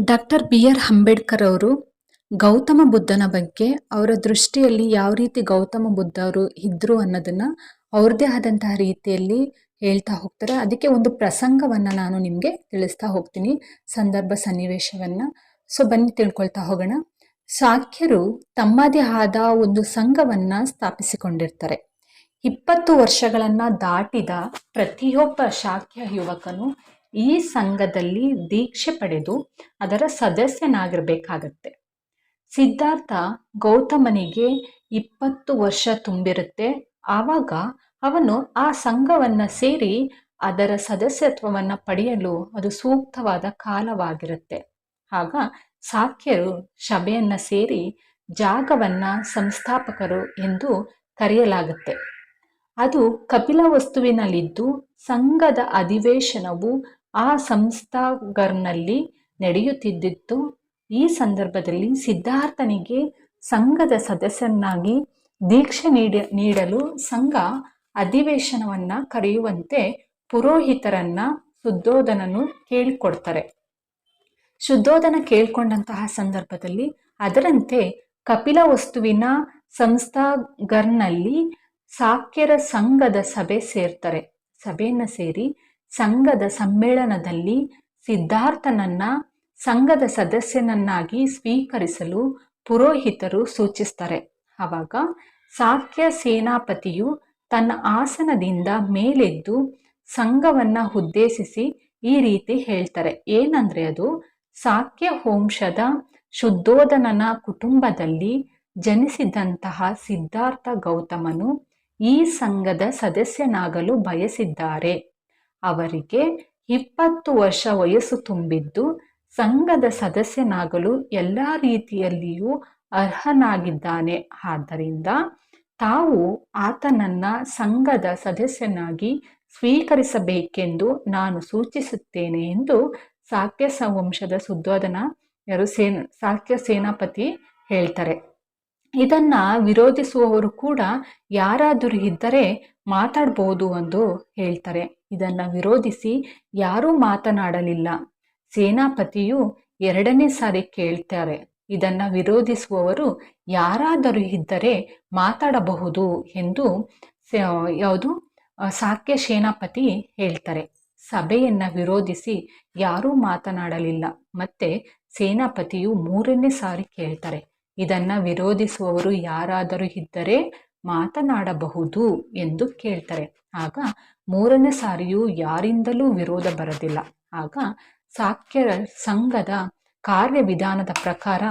Doctor B R. Ambedkar ಅವರು ಗೌತಮ ಬುದ್ಧನ ಬಗ್ಗೆ ಅವರ ದೃಷ್ಟಿಯಲ್ಲಿ ಯಾವ ರೀತಿ ಗೌತಮ ಬುದ್ಧ ಅವರು ಇದ್ರು ಅನ್ನೋದನ್ನ ಅವ್ರದ್ದೇ ಆದಂತಹ ರೀತಿಯಲ್ಲಿ ಹೇಳ್ತಾ ಹೋಗ್ತಾರೆ. ಅದಕ್ಕೆ ಒಂದು ಪ್ರಸಂಗವನ್ನ ನಾನು ನಿಮಗೆ ತಿಳಿಸ್ತಾ ಹೋಗ್ತೀನಿ, ಸಂದರ್ಭ ಸನ್ನಿವೇಶವನ್ನ. ಸೊ ಬನ್ನಿ ತಿಳ್ಕೊಳ್ತಾ ಹೋಗೋಣ. ಶಾಕ್ಯರು ತಮ್ಮದೇ ಆದ ಒಂದು ಸಂಘವನ್ನ ಸ್ಥಾಪಿಸಿಕೊಂಡಿರ್ತಾರೆ. 20 ವರ್ಷಗಳನ್ನ ದಾಟಿದ ಪ್ರತಿಯೊಬ್ಬ ಶಾಕ್ಯ ಯುವಕನು ಈ ಸಂಘದಲ್ಲಿ ದೀಕ್ಷೆ ಪಡೆದು ಅದರ ಸದಸ್ಯನಾಗಿರ್ಬೇಕಾಗತ್ತೆ. ಸಿದ್ಧಾರ್ಥ ಗೌತಮನಿಗೆ 20 ವರ್ಷ ತುಂಬಿರುತ್ತೆ. ಆವಾಗ ಅವನು ಆ ಸಂಘವನ್ನ ಸೇರಿ ಅದರ ಸದಸ್ಯತ್ವವನ್ನ ಪಡೆಯಲು ಅದು ಸೂಕ್ತವಾದ ಕಾಲವಾಗಿರುತ್ತೆ. ಆಗ ಶಾಕ್ಯರು ಸಭೆಯನ್ನ ಸೇರಿ ಜಾಗವನ್ನ ಸಂಸ್ಥಾಪಕರು ಎಂದು ಕರೆಯಲಾಗುತ್ತೆ. ಅದು ಕಪಿಲವಸ್ತುವಿನಲ್ಲಿದ್ದು ಸಂಘದ ಅಧಿವೇಶನವು ಆ ಸಂಸ್ಥಾಗರ್ನಲ್ಲಿ ನಡೆಯುತ್ತಿದ್ದಿತ್ತು. ಈ ಸಂದರ್ಭದಲ್ಲಿ ಸಿದ್ಧಾರ್ಥನಿಗೆ ಸಂಘದ ಸದಸ್ಯನಾಗಿ ದೀಕ್ಷೆ ನೀಡಲು ಸಂಘ ಅಧಿವೇಶನವನ್ನ ಕರೆಯುವಂತೆ ಪುರೋಹಿತರನ್ನ ಶುದ್ಧೋಧನನು ಕೇಳಿಕೊಡ್ತಾರೆ. ಶುದ್ಧೋಧನ ಕೇಳ್ಕೊಂಡಂತಹ ಸಂದರ್ಭದಲ್ಲಿ ಅದರಂತೆ ಕಪಿಲವಸ್ತುವಿನ ಸಂಸ್ಥಾಗರ್ನಲ್ಲಿ ಶಾಕ್ಯರ ಸಂಘದ ಸಭೆ ಸೇರ್ತಾರೆ. ಸಭೆಯನ್ನ ಸೇರಿ ಸಂಘದ ಸಮ್ಮೇಳನದಲ್ಲಿ ಸಿದ್ಧಾರ್ಥನನ್ನ ಸಂಘದ ಸದಸ್ಯನನ್ನಾಗಿ ಸ್ವೀಕರಿಸಲು ಪುರೋಹಿತರು ಸೂಚಿಸ್ತಾರೆ. ಆವಾಗ ಶಾಕ್ಯ ಸೇನಾಪತಿಯು ತನ್ನ ಆಸನದಿಂದ ಮೇಲೆದ್ದು ಸಂಘವನ್ನ ಉದ್ದೇಶಿಸಿ ಈ ರೀತಿ ಹೇಳ್ತಾರೆ. ಏನಂದ್ರೆ ಅದು ಶಾಕ್ಯ ವಂಶದ ಶುದ್ಧೋಧನನ ಕುಟುಂಬದಲ್ಲಿ ಜನಿಸಿದಂತಹ ಸಿದ್ಧಾರ್ಥ ಗೌತಮನು ಈ ಸಂಘದ ಸದಸ್ಯನಾಗಲು ಬಯಸಿದ್ದಾರೆ. ಅವರಿಗೆ 20 ವರ್ಷ ವಯಸ್ಸು ತುಂಬಿದ್ದು ಸಂಘದ ಸದಸ್ಯನಾಗಲು ಎಲ್ಲ ರೀತಿಯಲ್ಲಿಯೂ ಅರ್ಹನಾಗಿದ್ದಾನೆ. ಆದ್ದರಿಂದ ತಾವು ಆತನನ್ನ ಸಂಘದ ಸದಸ್ಯನಾಗಿ ಸ್ವೀಕರಿಸಬೇಕೆಂದು ನಾನು ಸೂಚಿಸುತ್ತೇನೆ ಎಂದು ಶಾಕ್ಯ ವಂಶದ ಶುದ್ಧೋಧನ ಶಾಕ್ಯ ಸೇನಾಪತಿ ಹೇಳ್ತಾರೆ. ಇದನ್ನ ವಿರೋಧಿಸುವವರು ಕೂಡ ಯಾರಾದರೂ ಇದ್ದರೆ ಮಾತಾಡ್ಬೋದು ಎಂದು ಹೇಳ್ತಾರೆ. ಇದನ್ನ ವಿರೋಧಿಸಿ ಯಾರೂ ಮಾತನಾಡಲಿಲ್ಲ. ಸೇನಾಪತಿಯು 2ನೇ ಸಾರಿ ಕೇಳ್ತಾರೆ, ಇದನ್ನ ವಿರೋಧಿಸುವವರು ಯಾರಾದರೂ ಇದ್ದರೆ ಮಾತಾಡಬಹುದು ಎಂದು ಶಾಕ್ಯ ಸೇನಾಪತಿ ಹೇಳ್ತಾರೆ. ಸಭೆಯನ್ನ ವಿರೋಧಿಸಿ ಯಾರೂ ಮಾತನಾಡಲಿಲ್ಲ. ಮತ್ತೆ ಸೇನಾಪತಿಯು 3ನೇ ಸಾರಿ ಕೇಳ್ತಾರೆ, ಇದನ್ನ ವಿರೋಧಿಸುವವರು ಯಾರಾದರೂ ಇದ್ದರೆ ಮಾತನಾಡಬಹುದು ಎಂದು ಕೇಳ್ತಾರೆ. ಆಗ 3ನೇ ಸಾರಿಯೂ ಯಾರಿಂದಲೂ ವಿರೋಧ ಬರದಿಲ್ಲ. ಆಗ ಶಾಕ್ಯರ ಸಂಘದ ಕಾರ್ಯವಿಧಾನದ ಪ್ರಕಾರ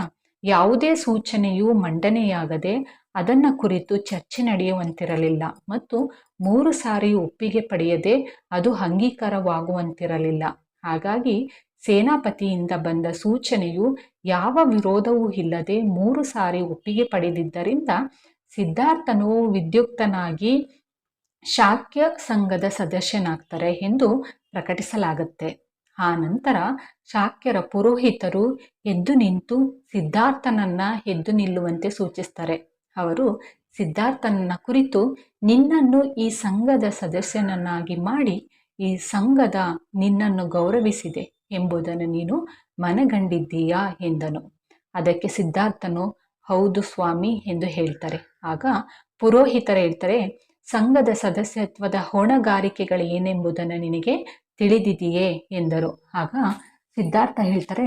ಯಾವುದೇ ಸೂಚನೆಯೂ ಮಂಡನೆಯಾಗದೆ ಅದನ್ನ ಕುರಿತು ಚರ್ಚೆ ನಡೆಯುವಂತಿರಲಿಲ್ಲ ಮತ್ತು 3 ಸಾರಿಯೂ ಒಪ್ಪಿಗೆ ಪಡೆಯದೆ ಅದು ಅಂಗೀಕಾರವಾಗುವಂತಿರಲಿಲ್ಲ. ಹಾಗಾಗಿ ಸೇನಾಪತಿಯಿಂದ ಬಂದ ಸೂಚನೆಯು ಯಾವ ವಿರೋಧವೂ ಇಲ್ಲದೆ 3 ಸಾರಿ ಒಪ್ಪಿಗೆ ಪಡೆದಿದ್ದರಿಂದ ಸಿದ್ಧಾರ್ಥನು ವಿದ್ಯುಕ್ತನಾಗಿ ಶಾಕ್ಯ ಸಂಘದ ಸದಸ್ಯನಾಗ್ತಾರೆ ಎಂದು ಪ್ರಕಟಿಸಲಾಗುತ್ತೆ. ಆ ನಂತರ ಶಾಕ್ಯರ ಪುರೋಹಿತರು ಎದ್ದು ನಿಂತು ಸಿದ್ಧಾರ್ಥನನ್ನ ಎದ್ದು ನಿಲ್ಲುವಂತೆ ಸೂಚಿಸ್ತಾರೆ. ಅವರು ಸಿದ್ಧಾರ್ಥನನ್ನ ಕುರಿತು, ನಿನ್ನನ್ನು ಈ ಸಂಘದ ಸದಸ್ಯನನ್ನಾಗಿ ಮಾಡಿ ಈ ಸಂಘದ ನಿನ್ನನ್ನು ಗೌರವಿಸಿದೆ ಎಂಬುದನ್ನು ನೀನು ಮನಗಂಡಿದ್ದೀಯಾ ಎಂದನು. ಅದಕ್ಕೆ ಸಿದ್ಧಾರ್ಥನು ಹೌದು ಸ್ವಾಮಿ ಎಂದು ಹೇಳ್ತಾರೆ. ಆಗ ಪುರೋಹಿತರ ಹೇಳ್ತಾರೆ, ಸಂಘದ ಸದಸ್ಯತ್ವದ ಹೊಣೆಗಾರಿಕೆಗಳು ಏನೆಂಬುದನ್ನು ನಿನಗೆ ತಿಳಿದಿದೆಯೇ ಎಂದರು. ಆಗ ಸಿದ್ಧಾರ್ಥ ಹೇಳ್ತಾರೆ,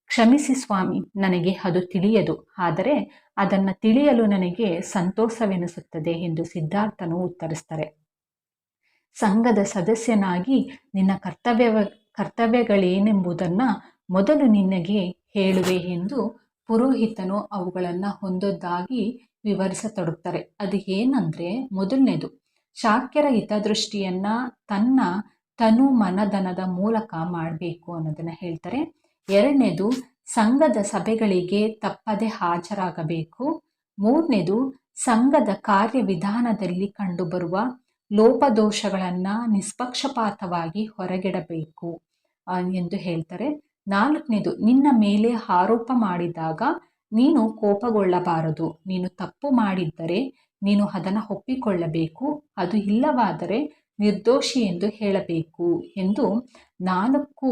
ಕ್ಷಮಿಸಿ ಸ್ವಾಮಿ, ನನಗೆ ಅದು ತಿಳಿಯದು, ಆದರೆ ಅದನ್ನು ತಿಳಿಯಲು ನನಗೆ ಸಂತೋಷವೆನಿಸುತ್ತದೆ ಎಂದು ಸಿದ್ಧಾರ್ಥನು ಉತ್ತರಿಸ್ತಾರೆ. ಸಂಘದ ಸದಸ್ಯನಾಗಿ ನಿನ್ನ ಕರ್ತವ್ಯಗಳೇನೆಂಬುದನ್ನ ಮೊದಲು ನಿನಗೆ ಹೇಳುವೆ ಎಂದು ಪುರೋಹಿತನು ಅವುಗಳನ್ನು ಒಂದೊಂದಾಗಿ ವಿವರಿಸತೊಡಗ್ತಾರೆ. ಅದು ಏನಂದ್ರೆ, ಮೊದಲನೇದು ಶಾಕ್ಯರ ಹಿತದೃಷ್ಟಿಯನ್ನ ತನ್ನ ತನು ಮನಧನದ ಮೂಲಕ ಮಾಡಬೇಕು ಅನ್ನೋದನ್ನ ಹೇಳ್ತಾರೆ. 2ನೇದು ಸಂಘದ ಸಭೆಗಳಿಗೆ ತಪ್ಪದೆ ಹಾಜರಾಗಬೇಕು. 3ನೇದು ಸಂಘದ ಕಾರ್ಯವಿಧಾನದಲ್ಲಿ ಕಂಡುಬರುವ ಲೋಪದೋಷಗಳನ್ನ ನಿಷ್ಪಕ್ಷಪಾತವಾಗಿ ಹೊರಗಿಡಬೇಕು ಎಂದು ಹೇಳ್ತಾರೆ. 4ನೇದು ನಿನ್ನ ಮೇಲೆ ಆರೋಪ ಮಾಡಿದಾಗ ನೀನು ಕೋಪಗೊಳ್ಳಬಾರದು. ನೀನು ತಪ್ಪು ಮಾಡಿದ್ದರೆ ನೀನು ಅದನ್ನು ಒಪ್ಪಿಕೊಳ್ಳಬೇಕು. ಅದು ಇಲ್ಲವಾದರೆ ನಿರ್ದೋಷಿ ಎಂದು ಹೇಳಬೇಕು ಎಂದು 4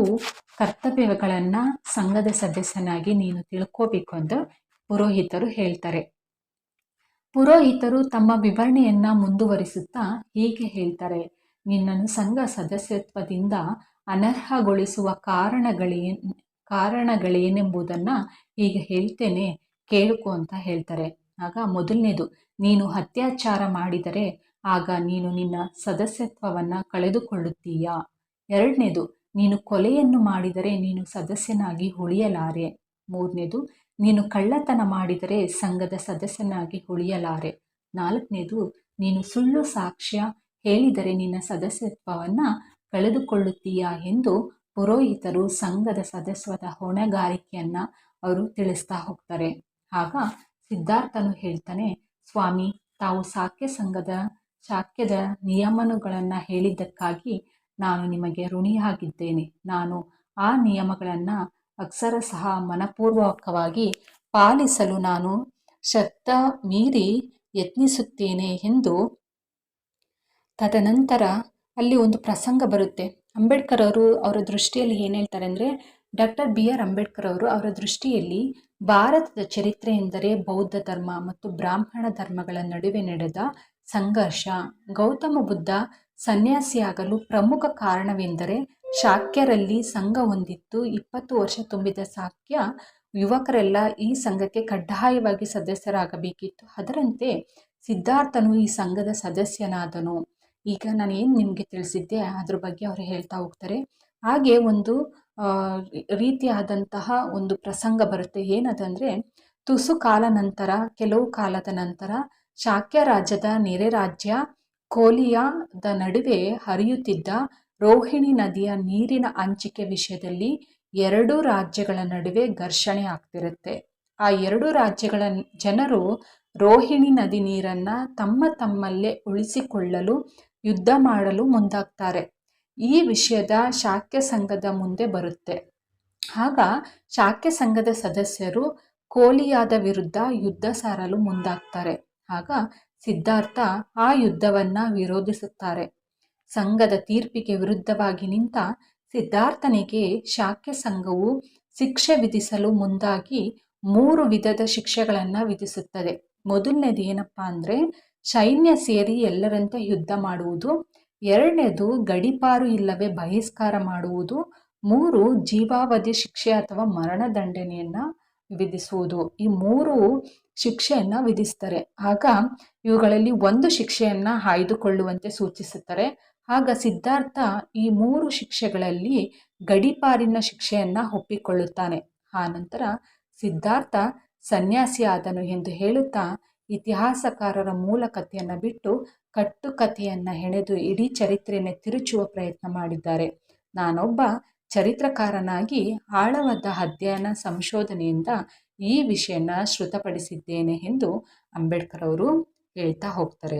ಕರ್ತವ್ಯಗಳನ್ನು ಸಂಘದ ಸದಸ್ಯನಾಗಿ ನೀನು ತಿಳ್ಕೋಬೇಕು ಅಂತ ಪುರೋಹಿತರು ಹೇಳ್ತಾರೆ. ಪುರೋಹಿತರು ತಮ್ಮ ವಿವರಣೆಯನ್ನು ಮುಂದುವರಿಸುತ್ತಾ ಹೀಗೆ ಹೇಳ್ತಾರೆ, ನಿನ್ನನ್ನು ಸಂಘ ಸದಸ್ಯತ್ವದಿಂದ ಅನರ್ಹಗೊಳಿಸುವ ಕಾರಣಗಳೇನೆಂಬುದನ್ನು ಈಗ ಹೇಳ್ತೇನೆ, ಕೇಳಿಕೊ ಅಂತ ಹೇಳ್ತಾರೆ. ಆಗ ಮೊದಲನೇದು, ನೀನು ಅತ್ಯಾಚಾರ ಮಾಡಿದರೆ ಆಗ ನೀನು ನಿನ್ನ ಸದಸ್ಯತ್ವವನ್ನು ಕಳೆದುಕೊಳ್ಳುತ್ತೀಯಾ. ಎರಡನೇದು, ನೀನು ಕೊಲೆಯನ್ನು ಮಾಡಿದರೆ ನೀನು ಸದಸ್ಯನಾಗಿ ಉಳಿಯಲಾರೆ. ಮೂರನೇದು, ನೀನು ಕಳ್ಳತನ ಮಾಡಿದರೆ ಸಂಘದ ಸದಸ್ಯನಾಗಿ ಉಳಿಯಲಾರೆ. ನಾಲ್ಕನೇದು, ನೀನು ಸುಳ್ಳು ಸಾಕ್ಷ್ಯ ಹೇಳಿದರೆ ನಿನ್ನ ಸದಸ್ಯತ್ವವನ್ನು ಕಳೆದುಕೊಳ್ಳುತ್ತೀಯಾ ಎಂದು ಪುರೋಹಿತರು ಸಂಘದ ಸದಸ್ಯತ್ವದ ಹೊಣೆಗಾರಿಕೆಯನ್ನು ಅವರು ತಿಳಿಸ್ತಾ ಹೋಗ್ತಾರೆ. ಆಗ ಸಿದ್ಧಾರ್ಥನು ಹೇಳ್ತಾನೆ, ಸ್ವಾಮಿ, ತಾವು ಶಾಕ್ಯದ ನಿಯಮಗಳನ್ನು ಹೇಳಿದ್ದಕ್ಕಾಗಿ ನಾನು ನಿಮಗೆ ಋಣಿಯಾಗಿದ್ದೇನೆ. ನಾನು ಆ ನಿಯಮಗಳನ್ನು ಅಕ್ಷರಶಃ ಮನಪೂರ್ವಕವಾಗಿ ಪಾಲಿಸಲು ನಾನು ಶಕ್ತ ಮೀರಿ ಯತ್ನಿಸುತ್ತೇನೆ ಎಂದು. ತದನಂತರ ಅಲ್ಲಿ ಒಂದು ಪ್ರಸಂಗ ಬರುತ್ತೆ. ಅಂಬೇಡ್ಕರ್ ಅವರು ಅವರ ದೃಷ್ಟಿಯಲ್ಲಿ ಏನು ಹೇಳ್ತಾರೆ ಅಂದರೆ, ಡಾಕ್ಟರ್ BR ಅಂಬೇಡ್ಕರ್ ಅವರು ಅವರ ದೃಷ್ಟಿಯಲ್ಲಿ ಭಾರತದ ಚರಿತ್ರೆ ಎಂದರೆ ಬೌದ್ಧ ಧರ್ಮ ಮತ್ತು ಬ್ರಾಹ್ಮಣ ಧರ್ಮಗಳ ನಡುವೆ ನಡೆದ ಸಂಘರ್ಷ. ಗೌತಮ ಬುದ್ಧ ಸನ್ಯಾಸಿಯಾಗಲು ಪ್ರಮುಖ ಕಾರಣವೆಂದರೆ ಶಾಕ್ಯರಲ್ಲಿ ಸಂಘ ಹೊಂದಿತ್ತು. 20 ವರ್ಷ ತುಂಬಿದ ಶಾಕ್ಯ ಯುವಕರೆಲ್ಲ ಈ ಸಂಘಕ್ಕೆ ಕಡ್ಡಾಯವಾಗಿ ಸದಸ್ಯರಾಗಬೇಕಿತ್ತು. ಅದರಂತೆ ಸಿದ್ಧಾರ್ಥನು ಈ ಸಂಘದ ಸದಸ್ಯನಾದನು. ಈಗ ನಾನು ಏನು ನಿಮಗೆ ತಿಳಿಸಿದ್ದೆ ಅದ್ರ ಬಗ್ಗೆ ಅವರು ಹೇಳ್ತಾ ಹೋಗ್ತಾರೆ. ಹಾಗೆ ಒಂದು ರೀತಿಯಾದಂತಹ ಒಂದು ಪ್ರಸಂಗ ಬರುತ್ತೆ. ಏನದಂದರೆ, ತುಸು ಕಾಲ ನಂತರ, ಕೆಲವು ಕಾಲದ ನಂತರ ಶಾಕ್ಯ ರಾಜ್ಯದ ನೆರೆ ರಾಜ್ಯ ಕೋಲಿಯಾದ ನಡುವೆ ಹರಿಯುತ್ತಿದ್ದ ರೋಹಿಣಿ ನದಿಯ ನೀರಿನ ಹಂಚಿಕೆ ವಿಷಯದಲ್ಲಿ 2 ರಾಜ್ಯಗಳ ನಡುವೆ ಘರ್ಷಣೆ ಆಗ್ತಿರುತ್ತೆ. ಆ 2 ರಾಜ್ಯಗಳ ಜನರು ರೋಹಿಣಿ ನದಿ ನೀರನ್ನು ತಮ್ಮಲ್ಲೇ ಉಳಿಸಿಕೊಳ್ಳಲು ಯುದ್ಧ ಮಾಡಲು ಮುಂದಾಗ್ತಾರೆ. ಈ ವಿಷಯದ ಶಾಕ್ಯ ಸಂಘದ ಮುಂದೆ ಬರುತ್ತೆ. ಆಗ ಶಾಕ್ಯ ಸಂಘದ ಸದಸ್ಯರು ಕೋಲಿಯಾದ ವಿರುದ್ಧ ಯುದ್ಧ ಸಾರಲು ಮುಂದಾಗ್ತಾರೆ. ಆಗ ಸಿದ್ಧಾರ್ಥ ಆ ಯುದ್ಧವನ್ನು ವಿರೋಧಿಸುತ್ತಾರೆ. ಸಂಘದ ತೀರ್ಪಿಗೆ ವಿರುದ್ಧವಾಗಿ ನಿಂತ ಸಿದ್ಧಾರ್ಥನಿಗೆ ಶಾಕ್ಯ ಸಂಘವು ಶಿಕ್ಷೆ ವಿಧಿಸಲು ಮುಂದಾಗಿ 3 ವಿಧದ ಶಿಕ್ಷೆಗಳನ್ನು ವಿಧಿಸುತ್ತದೆ. ಮೊದಲನೇದು ಏನಪ್ಪ ಅಂದರೆ, ಸೈನ್ಯ ಸೇರಿ ಎಲ್ಲರಂತೆ ಯುದ್ಧ ಮಾಡುವುದು. ಎರಡನೇದು, ಗಡೀಪಾರು ಇಲ್ಲವೇ ಬಹಿಷ್ಕಾರ ಮಾಡುವುದು. 3, ಜೀವಾವಧಿ ಶಿಕ್ಷೆ ಅಥವಾ ಮರಣದಂಡನೆಯನ್ನು ವಿಧಿಸುವುದು. ಈ 3 ಶಿಕ್ಷೆಯನ್ನು ವಿಧಿಸ್ತಾರೆ. ಆಗ ಇವುಗಳಲ್ಲಿ ಒಂದು ಶಿಕ್ಷೆಯನ್ನು ಆಯ್ದುಕೊಳ್ಳುವಂತೆ ಸೂಚಿಸುತ್ತಾರೆ. ಆಗ ಸಿದ್ಧಾರ್ಥ ಈ 3 ಶಿಕ್ಷೆಗಳಲ್ಲಿ ಗಡೀಪಾರಿನ ಶಿಕ್ಷೆಯನ್ನು ಒಪ್ಪಿಕೊಳ್ಳುತ್ತಾನೆ. ಆ ನಂತರ ಸಿದ್ಧಾರ್ಥ ಸನ್ಯಾಸಿ ಆದನು ಎಂದು ಹೇಳುತ್ತಾ ಇತಿಹಾಸಕಾರರ ಮೂಲ ಕಥೆಯನ್ನು ಬಿಟ್ಟು ಕಟ್ಟುಕಥೆಯನ್ನು ಹೆಣೆದು ಇಡೀ ಚರಿತ್ರೆಯನ್ನು ತಿರುಚುವ ಪ್ರಯತ್ನ ಮಾಡಿದ್ದಾರೆ. ನಾನೊಬ್ಬ ಚರಿತ್ರಕಾರನಾಗಿ ಆಳವಾದ ಅಧ್ಯಯನ ಸಂಶೋಧನೆಯಿಂದ ಈ ವಿಷಯನ ಶ್ರುತಪಡಿಸಿದ್ದೇನೆ ಎಂದು ಅಂಬೇಡ್ಕರ್ ಅವರು ಹೇಳ್ತಾ ಹೋಗ್ತಾರೆ.